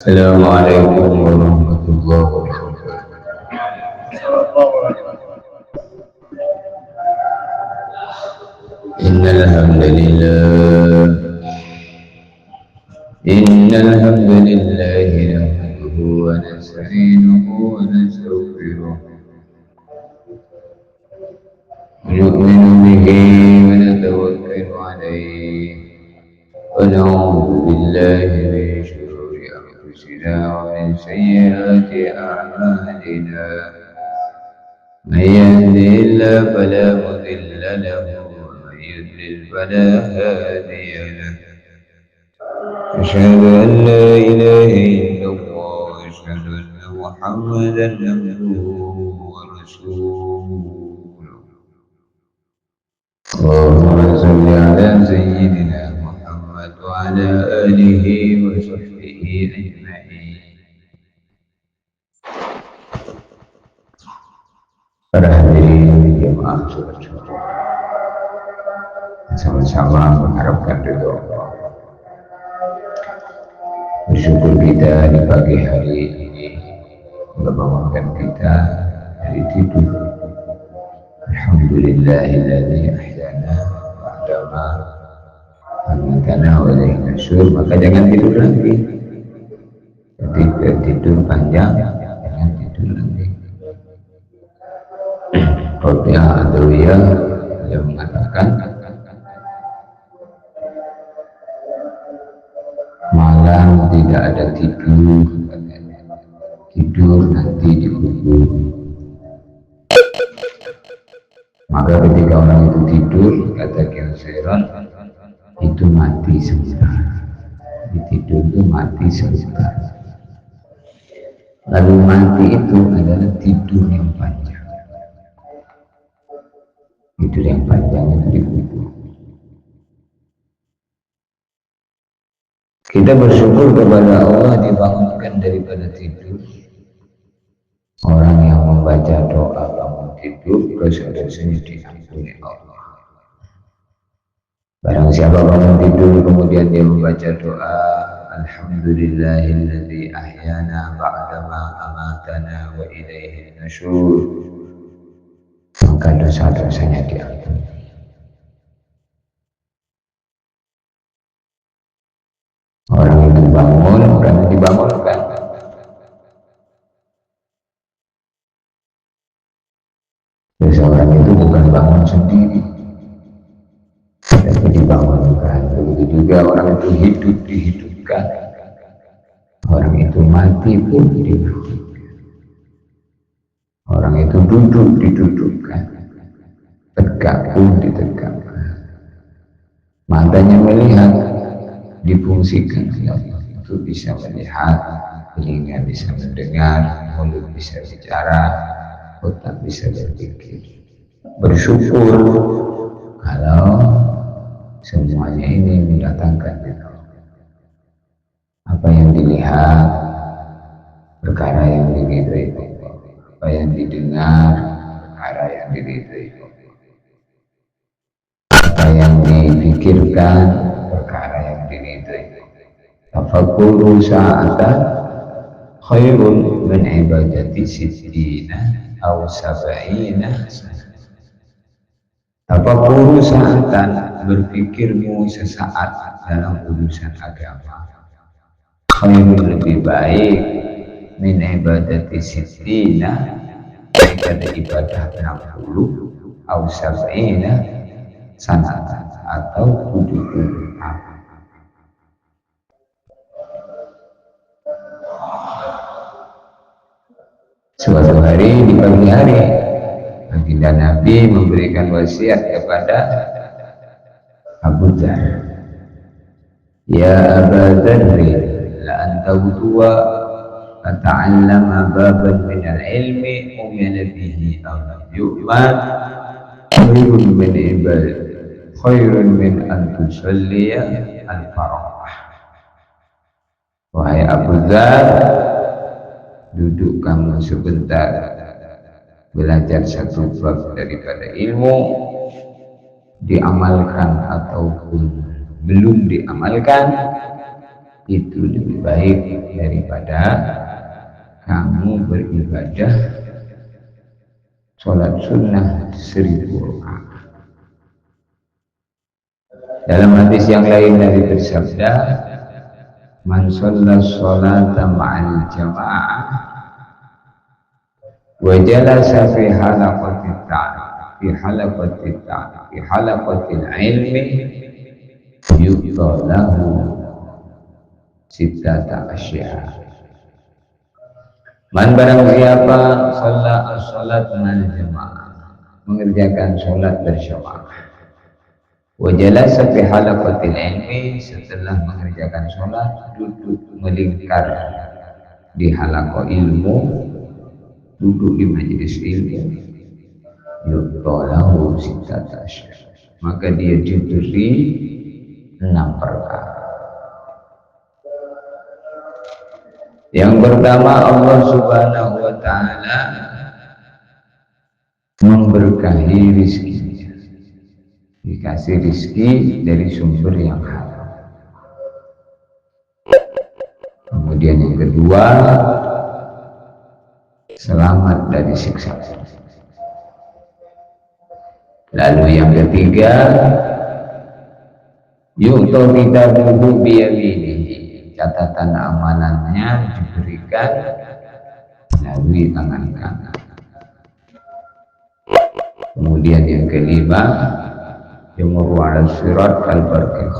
Assalamualaikum warahmatullahi wabarakatuh. Innal hamdalillah innal hamdalillah nahmaduhu wa nasta'inuhu wa nastaghfiruh wa nu'minu bihi wa natawakkalu alayhi wa na'udzu billahi min shururi anfusina wa min sayyiati a'malina. من يهده الله فلا مضل له ومن يضلل فلا هادي له. أشهد أن لا إله إلا الله وأشهد أن محمدا عبده ورسوله. اللهم صل على سيدنا محمد وعلى آله وصحبه أجمعين. Para hadirin jemaah sholat Jumat, sama-sama mengharapkan ridho Allah. Bersyukur kita di pagi hari ini membangunkan kita dari tidur. Alhamdulillahilladzi ahyana ba'dama amatana wa ilaihi nusyur. Maka jangan tidur lagi. Ketika tidur panjang, jangan tidur lagi. Rabi'ah Adawiyah yang mengatakan malam tidak ada tidur, tidur nanti dikubur. Maka ketika orang itu tidur, kata Kiai itu mati sebentar. Di tidur itu mati sebentar. Lalu mati itu adalah tidur yang panjang. Tidur yang panjang itu dikubur. Kita bersyukur kepada Allah dibangunkan daripada tidur. Orang yang membaca doa bangun tidur, dosa-dosanya diampuni Allah. Barang siapa bangun tidur kemudian dia membaca doa, Alhamdulillahilladzi ahyana ba'dama amatana wa ilaihi nusyur, maka dosa-dosanya diampuni. Orang itu bangun karena dibangunkan. Seseorang itu bukan bangun sendiri, tapi dibangunkan. Begitu juga orang itu hidup dihidupkan. Orang itu mati pun dibangunkan. Orang itu duduk didudukkan, tegak pun ditegakkan. Matanya melihat difungsikan untuk bisa melihat, telinga bisa mendengar, mulut bisa bicara, otak bisa berpikir. Bersyukur kalau semuanya ini mendatangkan apa yang dilihat, perkara yang diridhoi Allah, apa yang didengar, perkara yang diridhoi Allah, apa yang dipikirkan, perkara yang diridhoi Allah. Tafakkuru sa'atan khairun min ibadati sittina aw sab'ina sana. Tafakkuru sa'atan, berpikirmu sesaat dalam urusan agama, khairun, lebih baik, min ibadati sittina, daripada ibadah 60, aw sab'ina sana, atau 70 tahun. Suatu hari di pagi hari, baginda Nabi memberikan wasiat kepada Abu Dzar. Ya Aba Dzarri, la anta wudu'a fata'allama baban min al-ilmi umila bihi aw yu'man khairun min ibad khairun min an tusalliya al-farah. Wahai Abu Dzar, duduk kamu sebentar, belajar satu bab daripada ilmu, diamalkan ataupun belum diamalkan, itu lebih baik daripada kamu beribadah sholat sunnah 1000 rakaat. Dalam hadis yang lain Nabi bersabda, man shalla sholata ma'al jama'ah wa jalasa fi halaqati ta'ala fi halaqatil ilmi yuqalahu sittata asya. Man barang siapa sholat ma'al jama'ah, mengerjakan sholat berjamaah, wa jalasa fi halaqatil ilmi, setelah mengerjakan sholat duduk melingkar di halaqah ilmu, duduk di majelis ilmu, yuqalahu sittata asya, maka dia diberi 6 perkara. Yang pertama, Allah Subhanahu wa ta'ala memberkahi rizkinya, dikasih rizki dari sumber yang halal. Kemudian yang kedua, selamat dari siksa. Lalu yang ketiga, yu'ta kitabuhu biyaminihi, catatan amanannya diberikan melalui tangan kanan. Kemudian yang kelima, yamurru 'ala sirat kal-barqil,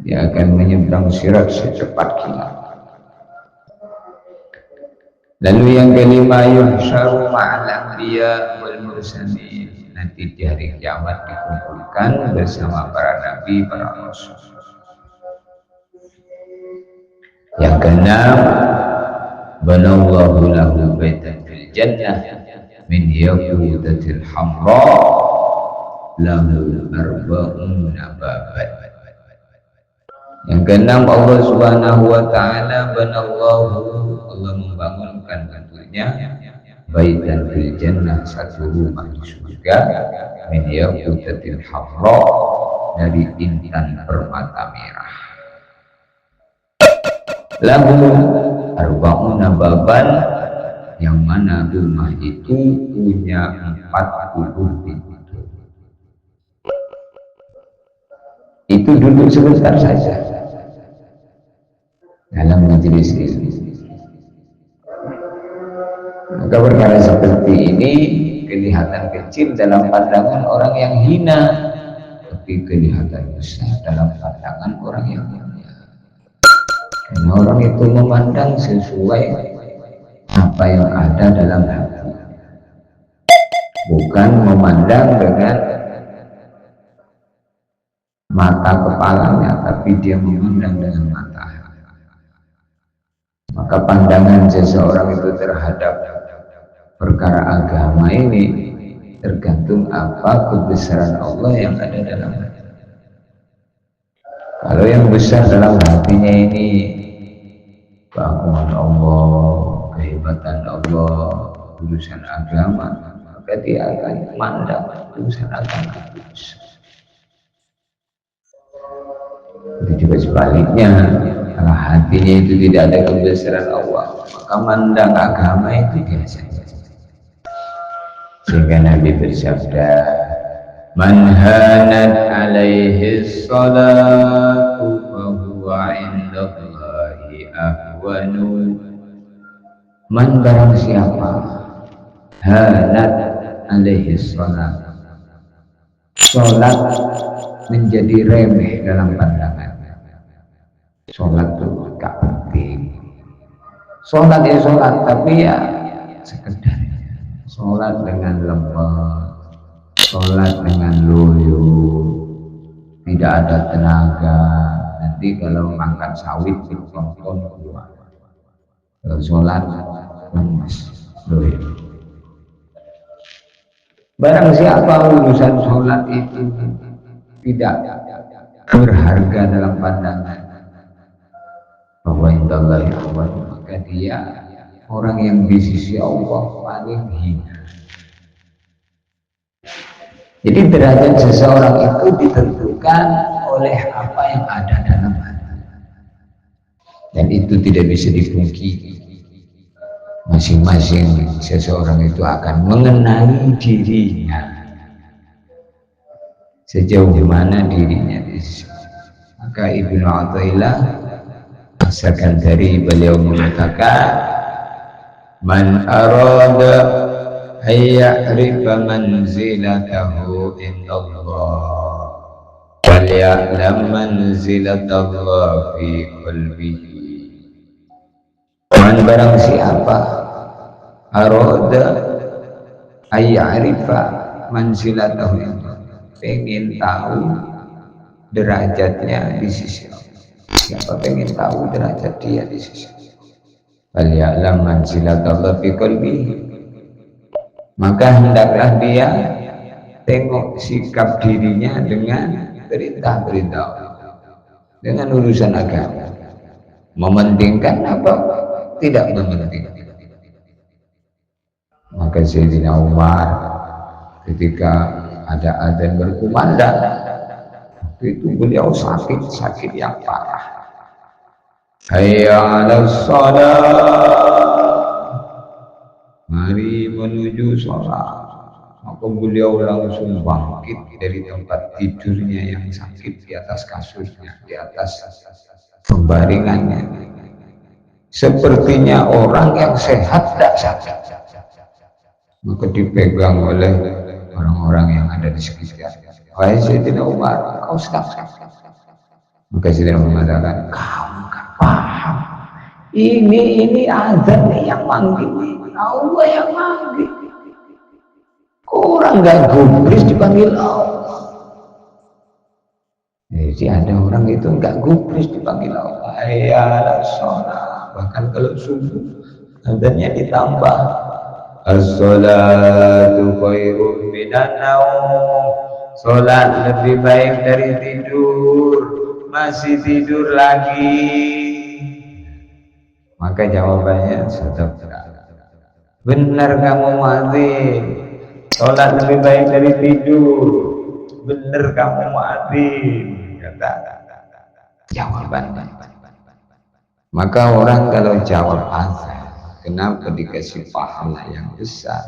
dia akan menyeberang sirat secepat kilat. Lalu yang kelima, yuhsyaru ma'al anbiya wal mursalin, nanti di hari kiamat dikumpulkan bersama para nabi, para rasul. Yang keenam, banallahu lahu baitan fil jannah min yaqutatil hamra lahu arba'una baban. Yang keenam, Allah Subhanahu wa ta'ala banallahu, Allah membangunkan tentunya baitan fil jannah, satu rumah di surga, min yaqutatil hamra, dari intan permata merah, lahu arba'una baban, yang mana rumah itu punya 40 pintu. Itu duduk sebentar saja dalam majelis ini. Maka perkara seperti ini kelihatan kecil dalam pandangan orang yang hina, tapi kelihatan besar dalam pandangan orang yang mulia. Karena orang itu memandang sesuai apa yang ada dalam hati, bukan memandang dengan mata kepalanya, tapi dia memandang dengan mata hati. Maka pandangan seseorang itu terhadap perkara agama ini tergantung apa kebesaran Allah yang ada dalam hati. Kalau yang besar dalam hatinya ini keagungan Allah, kehebatan Allah, urusan agama, maka dia akan memandang urusan agama itu besar. Itu juga sebaliknya, kalau hatinya itu tidak ada kebesaran Allah, maka mandang agama itu biasa. Sehingga Nabi bersabda, man hanat alaihi salatu fahuwa indallahi ahwanu. Man barang siapa hanat alaihi salat, sholat menjadi remeh dalam pandangan. Sholat itu gak penting. Sholat ya sholat, tapi ya sekedar. Sholat dengan lemah, sholat dengan loyo, tidak ada tenaga. Nanti kalau mangkat sawit ditonton keluar. Kalau sholat lemas, loyo. Barang siapa urusan sholat itu tidak berharga dalam pandangan bahwa indallahi ahwan, maka dia orang yang di sisi Allah paling hina. Jadi derajat seseorang itu ditentukan oleh apa yang ada dalam hati. dan itu tidak bisa dipungkiri. Masing-masing seseorang itu akan mengenali dirinya, sejauh mana dirinya di sisi. Maka Ibnu Athaillah asalkan dari beliau mengatakan, man arada ayya'rifa manzilatahu indallah wal ya'lam manzilatallah fi qalbihi. Man barang siapa arada ayya'rifa manzilatahu indallah, pengen tahu derajatnya di sisi Allah. Siapa pengen tahu derajat dia di sisi Allah, wal ya'lam manzilatallah fi qalbihi, maka hendaklah dia tengok sikap dirinya dengan perintah-perintah Allah, dengan urusan agama, mementingkan apa, tidak mementingkan. Maka Sayyidina Umar ketika ada adzan berkumandang, itu beliau sakit yang parah. Hayya 'alas shalah, mari menuju sholat. Maka beliau langsung bangkit dari tempat tidurnya yang sakit, di atas kasurnya, di atas pembaringannya, sepertinya orang yang sehat tidak sakit. Maka dipegang oleh orang-orang yang ada di sekitarnya. Wahai Sayyidina Umar, kau sakit. Maka Sayyidina Umar mengatakan, kamu kan paham, ini azan yang manggil, Allah yang manggil. Orang nggak gubris dipanggil Allah. Jadi ada orang itu nggak gubris dipanggil Allah. Ya sholat. Bahkan kalau subuh azannya ditambah, as-sholatu khairun minan naum. Sholat lebih baik dari tidur. Masih tidur lagi. Maka jawabannya sadaqah. Benar kamu muadzin, sholat lebih baik dari tidur. Benar kamu muadzin, kata jawabannya. Maka orang kalau jawab azan, kenapa dikasih pahala yang besar?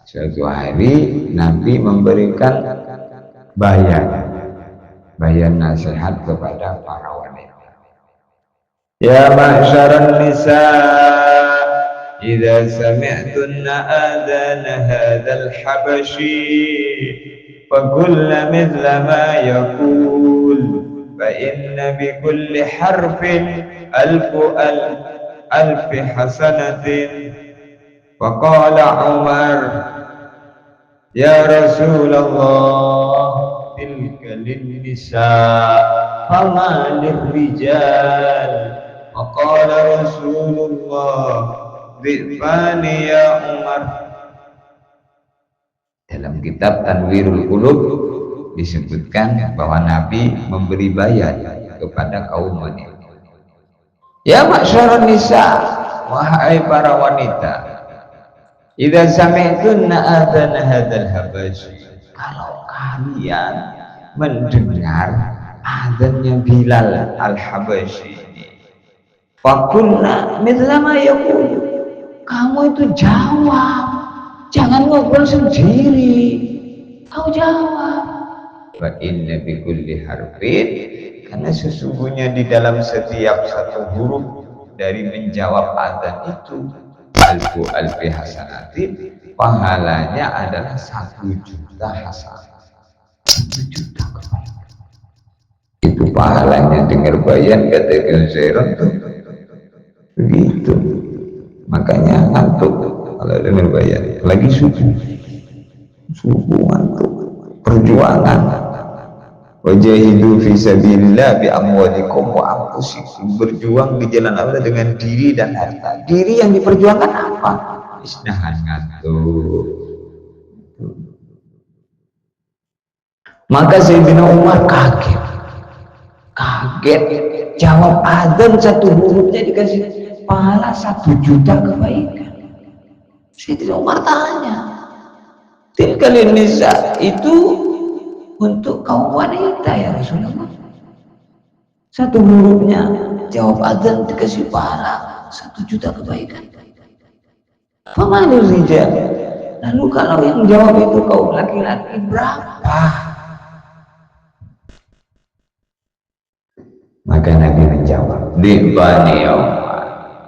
Suatu hari Nabi memberikan bayan nasihat kepada para wanita. Ya ma'syaran nisa, idza sami'tunna adana hadzal habashi faqulna mithla ma yaqul fa inna bi kulli harfin alfi hasanatin. Faqala Umar, ya Rasulullah, tilka lin-nisa fama lir-rijal. Faqala Rasulullah, dhifani ya Umar. Dalam kitab Tanwirul Qulub disebutkan bahwa Nabi memberi bayan kepada kaum wanita. Ya ma'syaran nisa, wahai para wanita, idza sami'tunna adzana hadzal habashi, kalau kalian mendengar adzannya Bilal al-Habashi ini, faqulna mithla ma yaqul, kamu itu jawab, jangan ngobrol sendiri, kau jawab. Wa inna bi kulli harfin, karena sesungguhnya di dalam setiap satu huruf dari menjawab adzan itu alfi hasanatin, pahalanya adalah 1.000.000 hasanah. 1.000.000 kebaikan. Itu pahalanya dengar bayan kata Gunzairon tuh. Begitu. Makanya ngantuk kalau dengar bayan. Lagi subuh ngantuk. Perjuangan. Wajahidu fi sabilillah bi amwalikum wa anfusikum, berjuang di jalan Allah dengan diri dan harta. Diri yang diperjuangkan apa? Isnahan ngantuk. Maka Sayyidina Umar kaget jawab adzan satu hurufnya dikasih pahala 1.000.000 kebaikan. Sayyidina Umar tanya, tilka lin-nisa, itu untuk kaum wanita ya Rasulullah. Satu hurufnya jawab azan dikasih pahala 1 juta kebaikan. Famanil rijal. Lalu kalau yang jawab itu kaum laki-laki berapa? Maka Nabi menjawab, "Dibani ya Allah."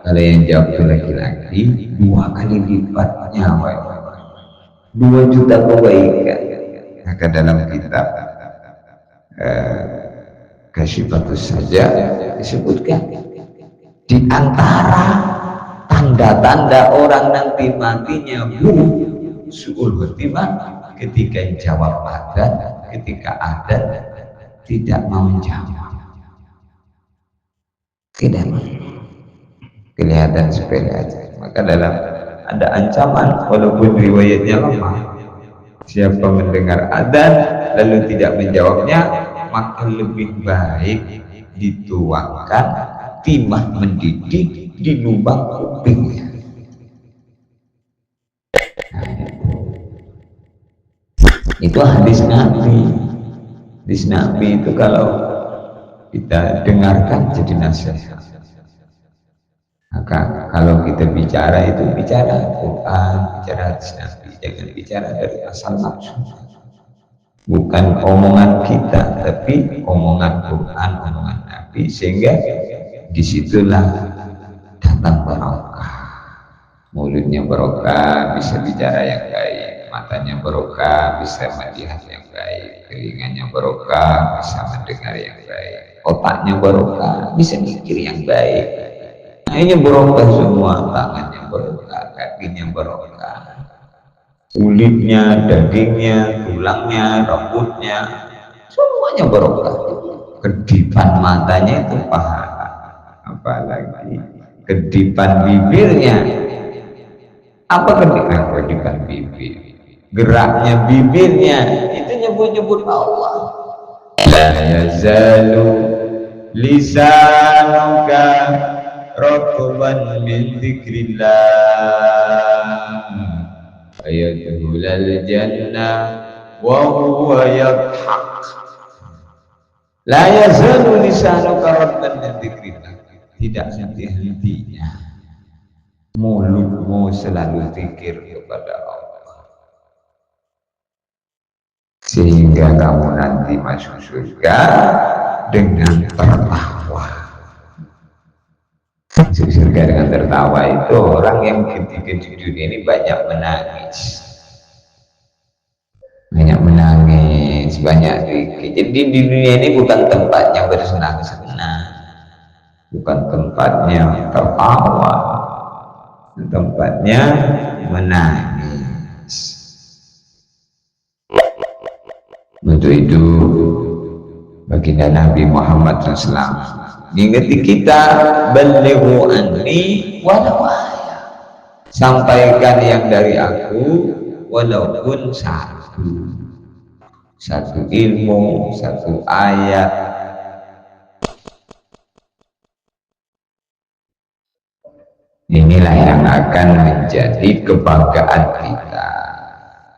Kalau yang jawab itu laki-laki, 2 kali lipatnya, 2 juta kebaikan. Maka dalam kitab Kasyifatus saja disebutkan di antara tanda-tanda orang nanti matinya buruk suul khotimah ketika jawab adzan, ketika adzan tidak mau jawab, tidak mau, kelihatan sepele aja. Maka dalam ada ancaman walaupun riwayatnya lemah, siapa mendengar adzan lalu tidak menjawabnya, maka lebih baik dituangkan timah mendidih di lubang kupingnya. Itu hadis Nabi. Hadis Nabi itu kalau kita dengarkan jadi nasihat. Maka kalau kita bicara itu bicara Quran, bicara hadis Nabi, jangan bicara dari asal nafsu. Bukan omongan kita, tapi omongan Quran, omongan Nabi, sehingga disitulah datang barokah. Mulutnya barokah, bisa bicara yang baik, matanya barokah, bisa melihat yang baik, telinganya barokah, bisa mendengar yang baik, otaknya barokah, bisa mikir yang baik. Nah, ini barokah semua, tangannya barokah, kakinya barokah, kulitnya, dagingnya, tulangnya, rambutnya, semuanya barokah. Kedipan matanya itu pahala, apalagi kedipan bibirnya. Apa kedipan bibir? Geraknya bibirnya itu nyebut-nyebut Allah. La yazalu lisanuka ratban min dzikrillah ayatuhulal jannah wa huwa yadhak. La yazalu lisanuka ratban min dzikrillah. Tidak henti-hentinya mulutmu selalu zikir kepada Allah, sehingga kamu nanti masuk surga dengan tertawa. Masuk surga dengan tertawa itu orang yang ketika di dunia ini banyak menangis, banyak zikir. Jadi di dunia ini bukan tempatnya bersenang-senang, bukan tempatnya tertawa, tempatnya menangis. Untuk itu baginda Nabi Muhammad SAW ingeti kita, balighu anni walau ayat, sampaikan yang dari aku walaupun satu ilmu, satu ayat. Inilah yang akan menjadi kebanggaan kita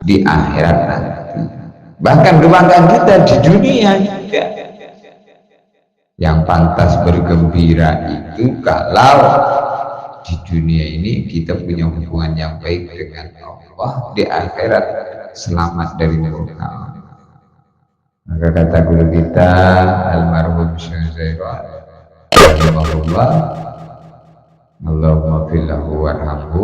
di akhirat nanti. Bahkan kebanggaan kita di dunia juga. Yang pantas bergembira itu kalau di dunia ini kita punya hubungan yang baik dengan Allah, di akhirat selamat dari neraka. Maka kata guru kita almarhum Syekh Zairah rahimahullah, Allahumma fillahu warhamhu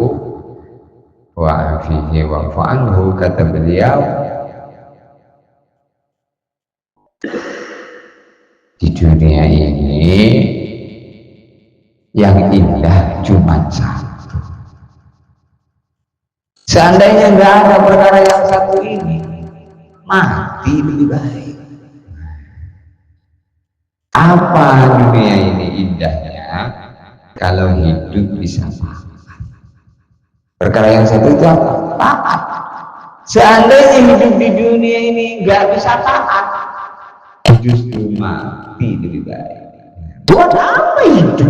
wa'afihi wa'fu anhu, kata beliau, di dunia ini yang indah cuma satu. Seandainya nggak ada perkara yang satu ini, mati lebih baik. Apa dunia ini indahnya? Kalau hidup bisa taat. Perkara yang satu itu apa? Taat. Seandainya hidup di dunia ini nggak bisa taat, justru mati lebih baik. Buat apa hidup?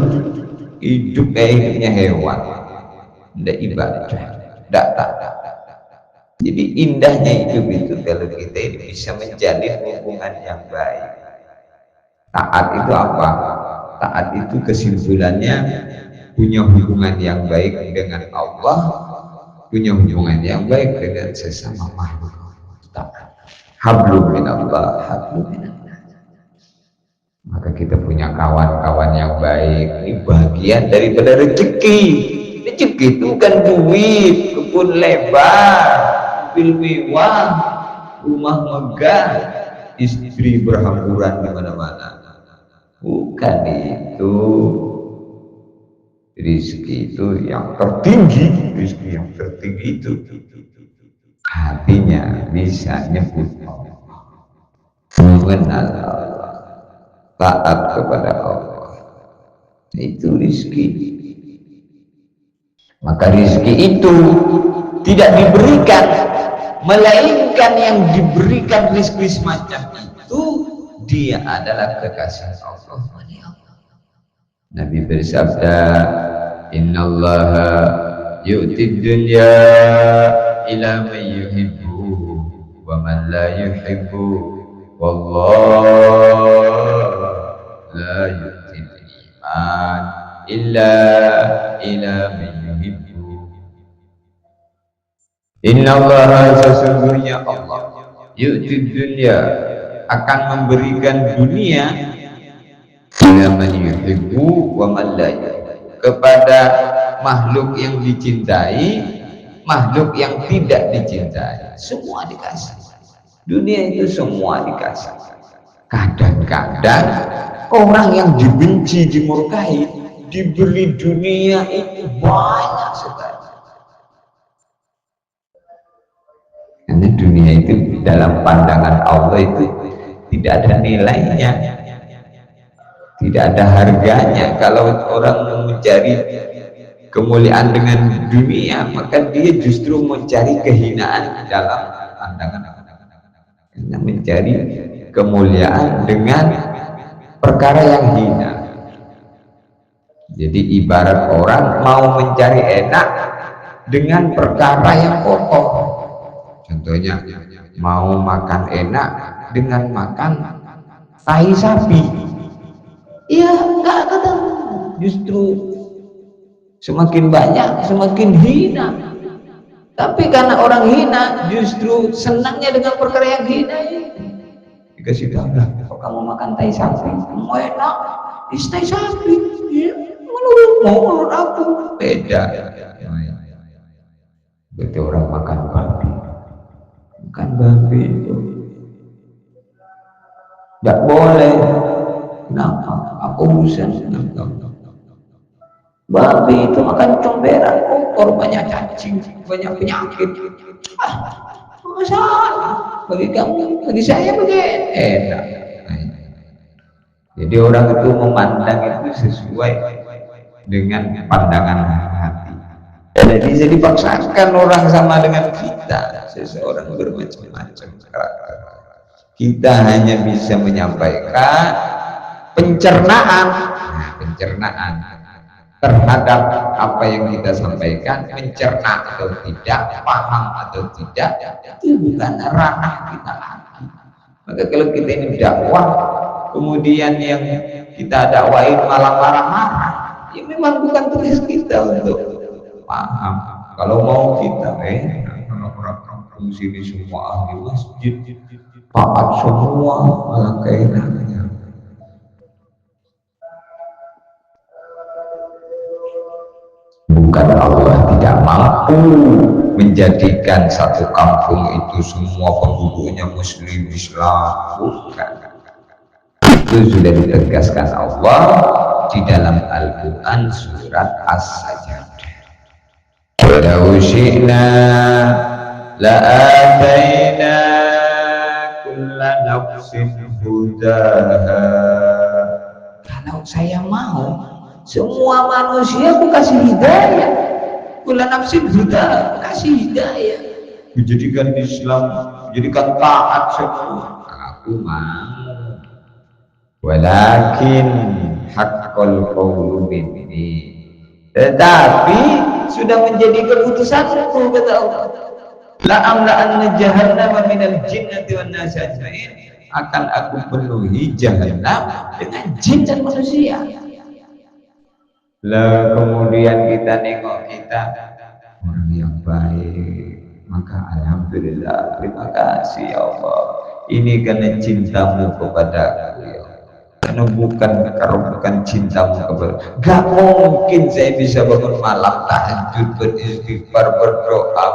Hidup kayak hidupnya hewan, tidak ibadah, tidak taat. Jadi indahnya hidup itu kalau kita bisa menjalin hubungan yang baik Taat itu apa? Taat itu kesimpulannya punya hubungan yang baik dengan Allah, punya hubungan yang baik dengan sesama makhluk. Taat. Hablum minallah, hablum minallah. Maka kita punya kawan-kawan yang baik. Ini bagian daripada rezeki. Rezeki itu bukan duit, kebun lebar, mobil mewah, rumah megah, istri berhamburan di mana-mana. Bukan itu. Rizki itu yang tertinggi, rizki yang tertinggi itu hatinya bisa nyebut Allah, mengenal Allah, taat kepada Allah. Itu rizki. Maka rizki itu tidak diberikan, melainkan yang diberikan rizki semacam itu dia adalah kekasih Allah. Nabi bersabda, innallaha yu'tid dunya ila man yuhibbu wa man la yuhibbu wallahu la yu'tid iman illa ila man yuhibbu. Innallaha, sesungguhnya Allah, yu'tid dunya, akan memberikan dunia ila man yuhibbu wa man la yuhibbu, kepada makhluk yang dicintai, makhluk yang tidak dicintai, semua dikasih. Dunia itu semua dikasih. Kadang-kadang orang yang dibenci, dimurkai, diberi dunia itu banyak sekali. Karena dunia itu dalam pandangan Allah itu tidak ada nilainya, tidak ada harganya. Kalau orang mencari kemuliaan dengan dunia, maka dia justru mencari kehinaan dalam pandangan Allah. Karena mencari kemuliaan dengan perkara yang hina. Jadi ibarat orang mau mencari enak dengan perkara yang kotor. Contohnya mau makan enak dengan makan tai sapi. Iya, enggak ketemu. Justru semakin banyak, semakin hina. Tapi karena orang hina, justru senangnya dengan perkara yang hina itu. Dikasih tahu, kalau kamu makan tai sapi, mau enak, tai sapi. Ya, menurut aku beda. Berarti orang makan babi. Makan babi itu tidak boleh. Kenapa? Aku bosan. Babi itu makan comberan, kotor, banyak cacing, banyak penyakit. Masalah bagi kamu, bagi saya begini enak. Jadi orang itu memandang itu sesuai dengan pandangan hati. Tidak bisa dipaksakan orang sama dengan kita. Seseorang bermacam-macam karakter. Kita hanya bisa menyampaikan pencernaan terhadap apa yang kita sampaikan, mencerna atau tidak, paham atau tidak, itu bukan ranah kita lagi. Maka kalau kita ini dakwah, kemudian yang kita dakwain malah marah-marah, ya memang bukan tugas kita untuk paham. Kalau mau kita, orang-orang kampung sini semua ahli masjid, taat semua, malah keenaknya. Bukan Allah tidak mampu menjadikan satu kampung itu semua penduduknya muslim Islam, bukan. Itu sudah ditegaskan Allah di dalam Al-Quran surat As-Sajdah. Walau syi'na la'ataina kulla nafsin hudaha. Kalau saya mau, semua manusia aku kasih hidayah. Kulla nafsin hudaha, kasih hidayah. Menjadikan Islam, menjadikan taat semua. Aku mau. Walakin haqqal qawlu minni. Tetapi sudah menjadi keputusanku, kata Allah. La amla'anna jahannama minal jinnati wan nasi ajma'in. akan aku penuhi jahanam dengan jin dan manusia. Lah kemudian kita nengok kita orang yang baik, maka alhamdulillah, terima kasih ya Allah. Ini karena cintamu kepada aku ya Allah. Karena bukan cintamu kepada, gak mungkin saya bisa bangun malam tahajud beristighfar berdoa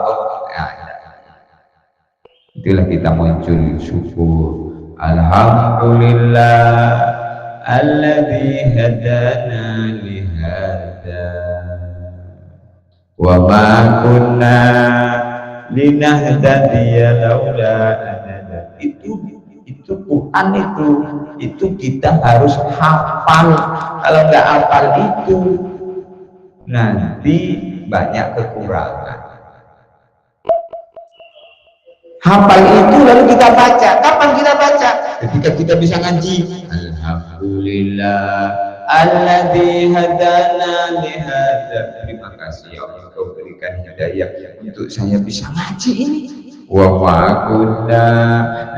itulah kita muncul syukur. Alhamdulillah alladzi hadana li hadza wa ma kunna linahtadiya laula an itu Quran itu kita harus hafal. Kalau nggak hafal itu nanti banyak kekurangan. Hafal itu lalu kita baca. Kapan kita baca? Ketika kita bisa ngaji. Alhamdulillah alladzi hadana li hadza. Terima kasih ya Allah, Kau berikan hidayah untuk saya bisa ngaji ini. Wa ma kunna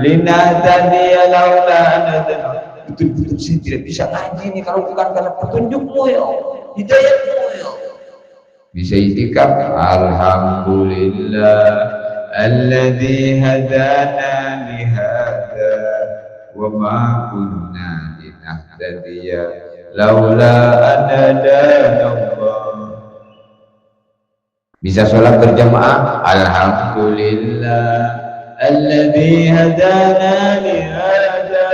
linahtadiya laula an hadana. Betul-betul saya tidak bisa ngaji ini kalau bukan karena petunjukmu ya Allah, hidayahmu ya Allah. Bisa itikaf. Alhamdulillah alladzi hadana li hadza wa ma kunna linahtadiya laula an hadana Allah. Bisa sholat berjamaah. Alhamdulillah alladzi hadana li hadza.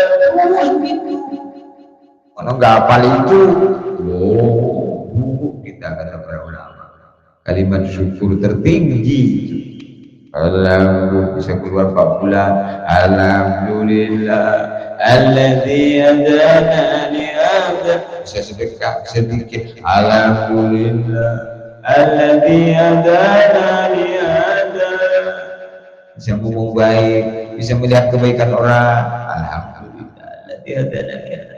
Kalau nggak hafal itu, kita kata para ulama, kalimat syukur tertinggi. Alhamdulillah bisa keluar 4 bulan. Alhamdulillah alladzi hadana li hadza. Bisa sedekah sedikit. Alhamdulillah alladzi hadana li hadza. Bisa ngomong baik, bisa melihat kebaikan orang. Alhamdulillah alladzi hadana li hadza.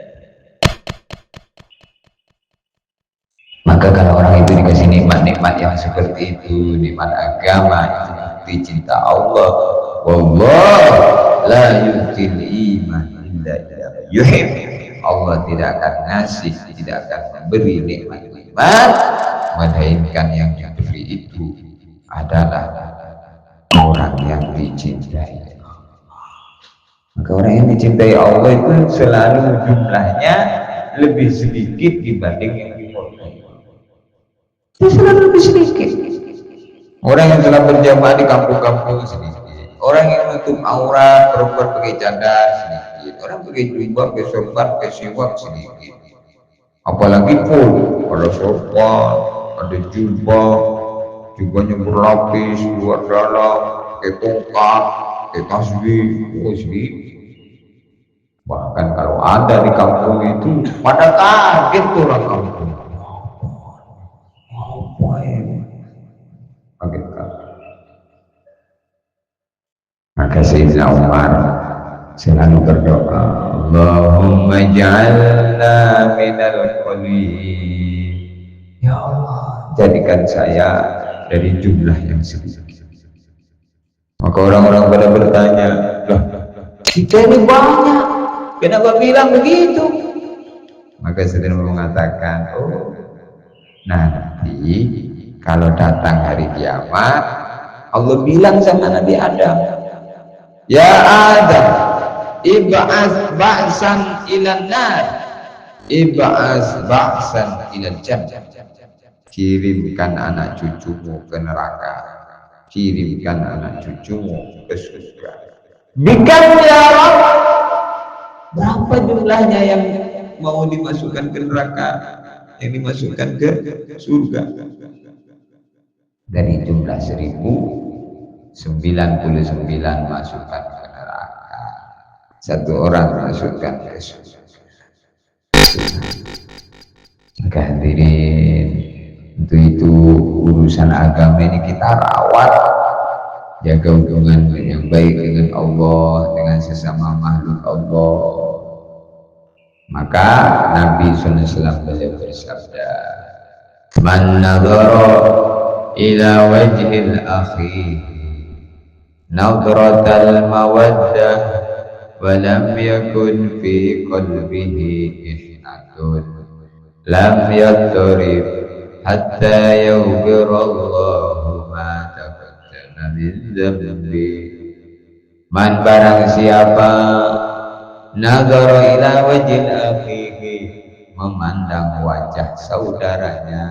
Maka kalau orang itu dikasih nikmat-nikmat yang seperti itu, nikmat agama, itu bukti cinta Allah. Wallah la yu'til iman illa yuhib. Allah tidak akan ngasih, tidak akan memberi nikmat-nikmat melainkan yang diberi itu adalah orang yang dicintai. Maka orang yang dicintai Allah itu selalu jumlahnya lebih sedikit dibanding yang dikorbankan. Dia selalu lebih sedikit. Orang yang telah berjamaah di kampung-kampung sedikit. Orang yang menutup aurat, perempuan pakai cadar sedikit. Orang pakai jubah, pakai sorban, pakai siwak sedikit. Apalagi pun ada sorban, ada jubah, jubahnya berlapis, luar dalam, pakai tongkat, pakai tasbih, sedikit. Bahkan kalau ada di kampung itu, pada kaget tuh orang kampung. Maka Sayyidina Umar selalu berdoa, Allahumma ja'alna minal qalil. Ya Allah, jadikan saya dari jumlah yang sedikit. Maka orang-orang pada bertanya, loh, kita ini banyak, kenapa bilang begitu? Maka Sayyidina Umar mengatakan, oh, nanti kalau datang hari kiamat, Allah bilang sama Nabi Adam, ya Adam, ib'as ba'san ilan nar, ib'as ba'san ilan jannah. Kirimkan anak cucumu ke neraka, kirimkan anak cucumu ke surga. Bikam ya Rabb, berapa jumlahnya yang mau dimasukkan ke neraka, yang dimasukkan ke surga? Dari jumlah 1099 masukkan ke neraka, 1 orang masukkan ke surga. Maka hadirin, itu urusan agama ini kita rawat, jaga hubungan yang baik dengan Allah, dengan sesama makhluk Allah. Maka Nabi SAW beliau bersabda, man nadhara ila wajhil akhi nadratal mawaddah ولم يكن في قلبه إحنة لم يضطرب حتى يغفر الله ما تقدم من ذنبه. Man barang siapa nadhara ila wajhil akhihi, memandang wajah saudaranya,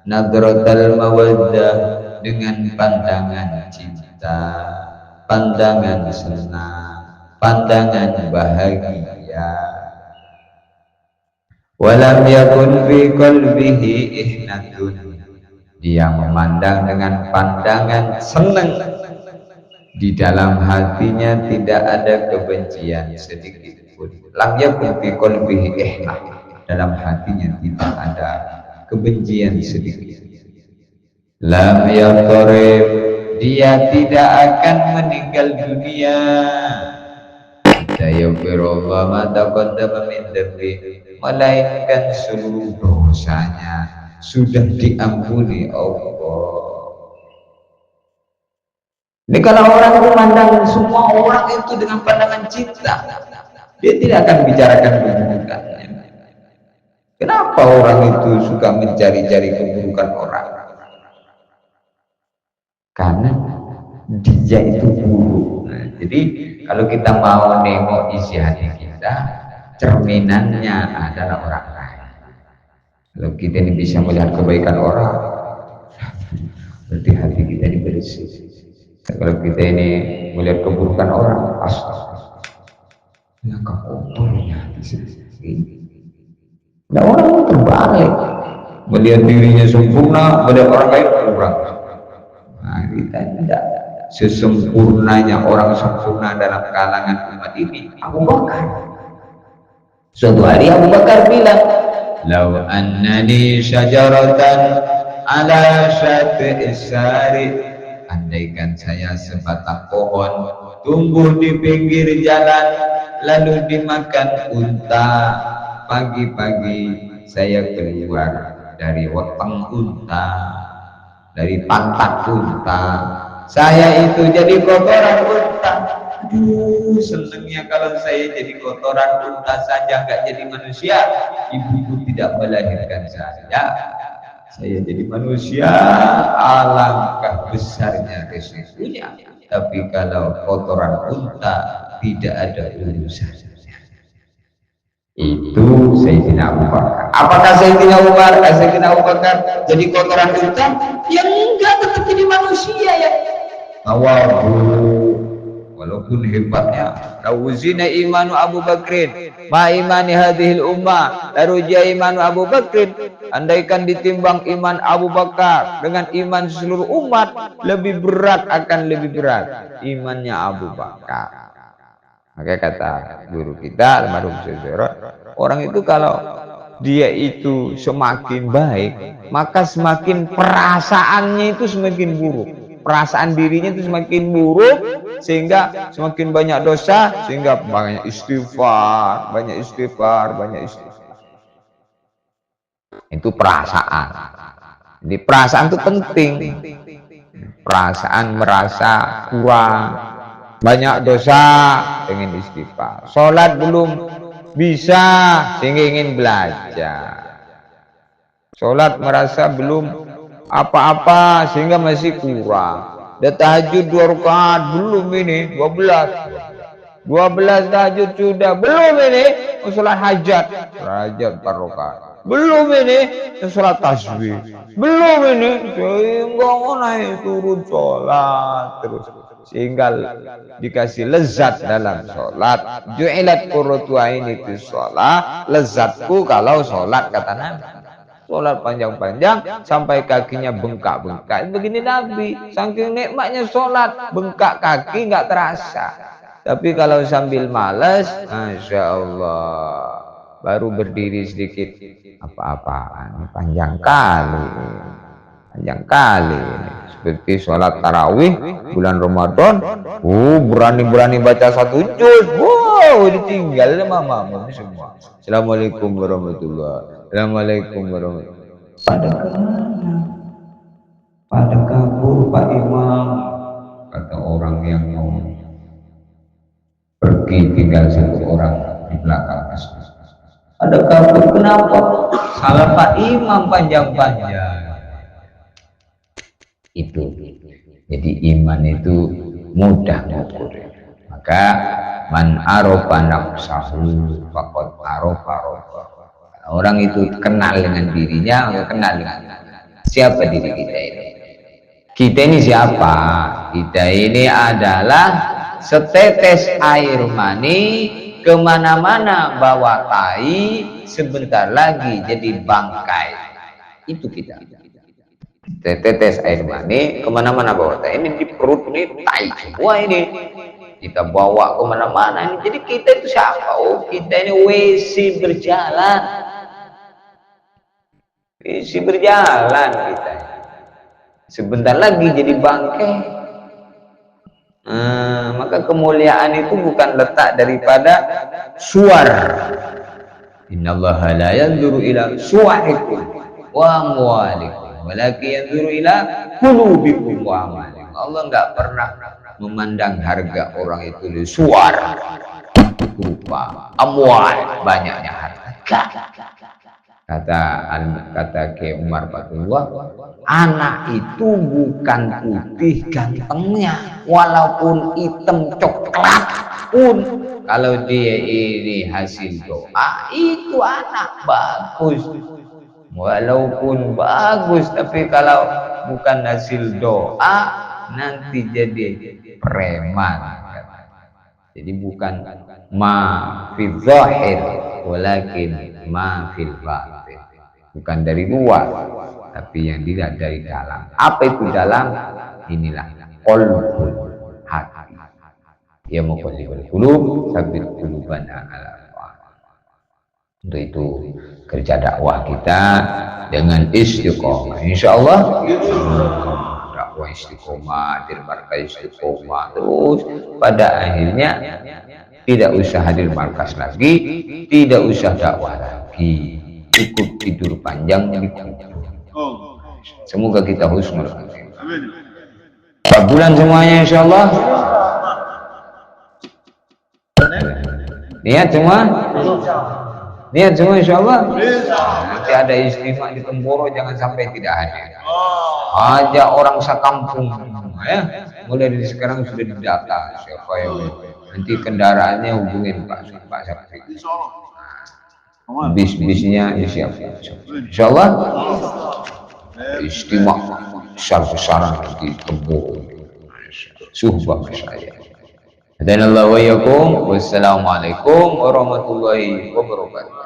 nadratal mawaddah, dengan pandangan cinta, pandangan senang, pandangan bahagia. Walam yakun fi qalbihi ihnatun, dia memandang dengan pandangan senang, di dalam hatinya tidak ada kebencian sedikit pun. Lam yakun fi qalbihi ihnah, dalam hatinya tidak ada kebencian sedikit. Lam yaqtarib, dia tidak akan meninggal dunia. Yaghfirullah ma taqaddama min dzambi, melainkan seluruh dosanya sudah diampuni Allah. Ini kalau orang itu memandang semua orang itu dengan pandangan cinta, dia tidak akan bicarakan keburukannya. Kenapa orang itu suka mencari-cari keburukan orang? Karena dia itu buruk. Nah, jadi kalau kita mau nengok isi hati kita, cerminannya adalah orang lain. Kalau kita ini bisa melihat kebaikan orang, berarti hati kita ini bersih. Kalau kita ini melihat keburukan orang, astaga, kotornya hati sendiri. Nah, orang terbalik, melihat dirinya sempurna, melihat orang lain kurang. Nah, kita tidak sesempurnanya orang sempurna dalam kalangan umat ini. Abu Bakar, suatu hari Abu Bakar bilang, "Lau annani syajaratan ala syati'is sari," andaikan saya sebatang pohon tumbuh di pinggir jalan lalu dimakan unta, pagi-pagi saya keluar dari weteng unta, dari pantat unta, saya itu jadi kotoran unta. Aduh, senangnya kalau saya jadi kotoran unta saja, nggak jadi manusia. Ibuku tidak melahirkan saya jadi manusia, alangkah besarnya resikonya. Tapi kalau kotoran unta tidak ada urusannya. Itu Sayyidina Abu Bakar. Apakah Sayyidina Abu Bakar jadi kotoran unta? Ya enggak, tetap jadi manusia ya. Walaupun hebatnya, rawuzina imanu Abu Bakrin ma imani hadhil ummah, laruja imanu Abu Bakrin, andaikan ditimbang iman Abu Bakar dengan iman seluruh umat, lebih berat imannya Abu Bakar. Maka kata guru kita almarhum Syekh, orang itu kalau dia itu semakin baik, maka semakin perasaannya itu semakin buruk, perasaan dirinya itu semakin buruk, sehingga semakin banyak dosa, sehingga banyak istighfar. Itu perasaan. Jadi perasaan itu penting. Perasaan merasa kurang, banyak dosa, ingin istighfar. Sholat belum bisa, sehingga ingin belajar. Sholat merasa belum apa-apa, sehingga masih kurang. Dan tahajud 2 rakaat belum, ini 12 tahajud sudah belum, ini sholat hajat 4 rakaat belum, ini sholat tasbih belum, ini sehingga naik turun sholat terus, sehingga dikasih lezat dalam sholat. Ju'ilat qurratu aini fi sholat, lezatku kalau sholat, kata Nabi. Sholat panjang-panjang sampai kakinya bengkak-bengkak. Begini Nabi, saking nikmatnya sholat, bengkak kaki nggak terasa. Tapi kalau sambil malas, Masya Allah, baru berdiri sedikit, apa-apaan, panjang kali. Seperti sholat tarawih bulan Ramadan, berani-berani baca 1 juz, ditinggal sama mama semua. Assalamualaikum warahmatullahi wabarakatuh. Pada kabur Pak Imam, kata orang yang mau pergi pergi tinggal satu orang di belakang masjid. Ada kabut, kenapa? Salah Pak Imam panjang-panjang. Itu. Jadi iman itu mudah mengukur. Maka man arofa nafsahu faqad arofa rabbahu. Orang itu kenal dengan dirinya, kenal dengan siapa diri kita ini. Kita ini siapa? Kita ini adalah setetes air mani, kemana-mana bawa tai, sebentar lagi jadi bangkai. Itu kita. Setetes air mani, kemana-mana bawa tai. Ini di perut ini tai semua ini. Kita bawa kemana-mana ini. Jadi kita itu siapa? Oh, kita ini WC berjalan. WC berjalan kita. Sebentar lagi jadi bangkai. Maka kemuliaan itu bukan letak daripada suar. Innallaha la yanzuru ila suwarikum wa amwalikum walakin yanzuru ila qulubikum wa amalikum. Allah enggak pernah memandang harga orang itu di suar, rupa, amwal, banyaknya harta. Kata Ki Umar Fatullah, anak itu bukan putih gantengnya, walaupun hitam coklat pun, kalau dia ini hasil doa, itu anak bagus. Walaupun bagus, tapi kalau bukan hasil doa, nanti jadi preman. Jadi bukan ma fi zahir, walakin ma fil batin. Bukan dari luar, tapi yang dilihat dari dalam. Apa itu dalam? Inilah qalbul hati. Ya muqallibul qulub, tsabbit qulubana ala ta'at. Untuk itu kerja dakwah kita dengan istiqomah. Insyaallah dakwah istiqomah, markas istiqomah, terus pada akhirnya tidak usah hadir markas lagi, tidak usah dakwah lagi, cukup tidur panjang di kubur. Semoga kita husnul khatimah. 4 bulan semuanya insyaallah. Niat semua? Niat semua insyaallah. Nanti ada istimewa di Temboro, jangan sampai tidak hadir. Ajak orang sekampung ya. Mulai dari sekarang sudah didata siapa yang nanti kendaraannya hubungin Pak Sakti. Bis-bisnya disiapkan. Insyaallah. Istimewa besar-besaran di Temboro. Suhbah masyayikh. Dan Allah wa yakum. Wassalamualaikum warahmatullahi wabarakatuh.